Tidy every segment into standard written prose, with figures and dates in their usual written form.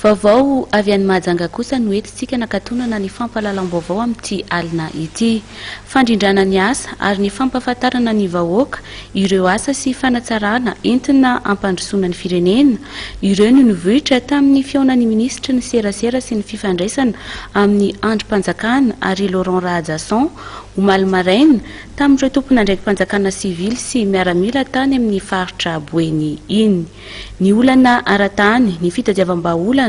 Vaovao avy any Mahajanga kosa no entintsika nakatonana ny fampahalalam-baovao amin'ity alina ity. Fandrindrana ny asa ary ny fampahafantarana ny vahoaka ireo asa sy fanatsarana entina ampandrosoana ny firenena. Ireo no nivohitra tamin'ny fiaonan'ny minisitra ny serasera sy ny fifandraisana amin'ny androm-panjakana ary Laurent Rahajasson omaly maraina tamin'ireo tompon'andraiki-panjakana sivily sy miaramila tany amin'ny faritra Boeny iny. Ny olana ara-tany, ny fitadiavam-baolana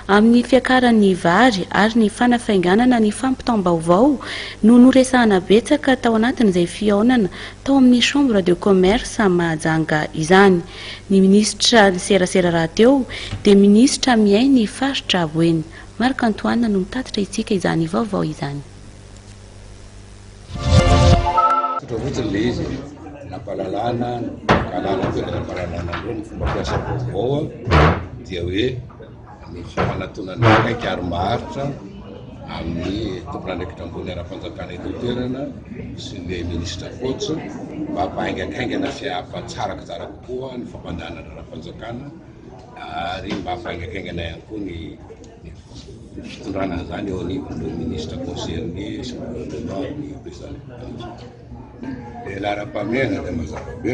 amin'ny fiakaran'ny vary ary ny fanafainganana ny fampitam-baovao no noresahana betsaka tao anatin'izay fiaonana tao amin'ny chambre de commerce Mahajanga izany. Ny ministra ny serasera raha teo dia ministra miainy faritra Boeny. Marc Antoine no mitatitra itsika izany vaovao izany. Le izy nampalalana nampalalana ny fomba fiasa vaovao dia hoe ny famantonana akaiky ary maharitra amin'ny tompon'andraikitra ambony ara-panjakana eto toerana sy le ministra fotsy mba hampahaingaikaingana sy hampatsaraka tsara kokoa ny fampandehanana ara-panjakana ary mba hampahaingaikaingana ihany koa ny fitondrana zany eo anivon'ireo ministra concerné sy ny président. Le lara-pahamehana dia mazava be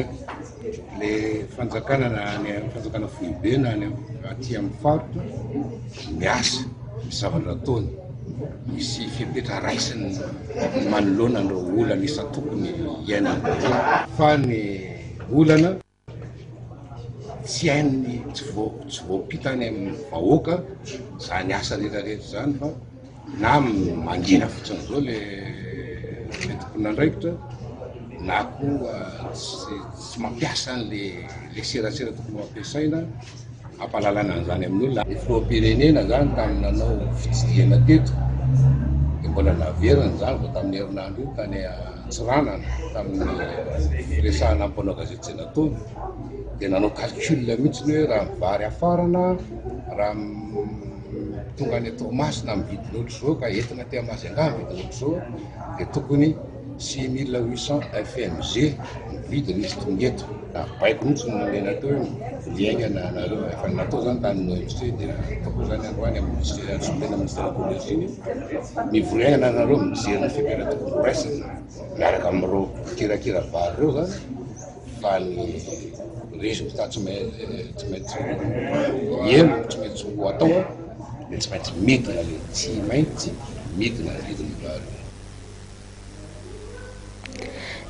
le fanjakana fanjakana foibe na aty amin'ny faritra miasa misavatra ataony misy fipetra raisiny manoloana andreo olana isa tokony iainana fa ny olana tsy hainy tsy voapitany amin'ny vahoaka zany asa rehetrarehetra zany fa na mangina fotsiny zao le tompon'andraikitra na koa tsy mampiasa le serasera tokony mampiasaina hampalalana an'izany amin'ny olona. Ny filoham-pirenena zany tamin'ny nanao fitsidihana teto dia mbola naverina zany vao tamin'ny herinandro io tany Antsiranana tamin'ny resahana ampanao gazety Senatona dia nanao calcul mihitsy hoe raha mivary afarana raha tonga any Toamasina mividiny ohatr'izao ka entina ty Mahajanga mividiny ohatr'izao dia tokony 6800 FMG mividiny izy tonga eto. Baiko mihitsy no nomena teo liaingana nareo efa natao zany tamin'ny OMC dia ataoko zany androany amin'ny ministère sombena ministère écologie mivoriaingana nareo mijery ny fipetra tokony raisina miaraka amin'ireo kirakira vary reo zany fa ny résultat tsy maintsy elo tsy maintsy ho atao dia tsy maintsy midina le tsy maintsy midina vidiny vary.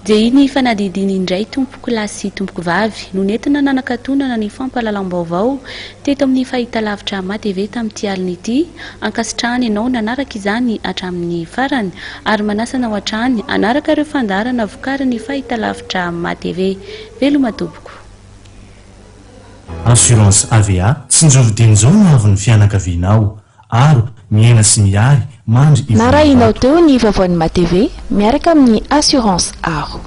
Dia iny fanadidiny indray tompoko lahy sy tompoko vavy no nentina nanakatonana ny fampahalalam-baovao teto amin'ny fahitalavitra MATV tamin'ity alina ity, ankasitrahany ianao nanaraka izany hatramin'ny farany ary manasana ao hatrany anaraka ireo fandarana vokarin'ny fahitalavitra MATV. Veloma tompoko. Assurance AVA tsinjovidin'izao no avy ny fianakavianao ary miaina sy miary mandry narahinao teo ny vaovaon'ny MATV miaraka amin'ny assurance aro.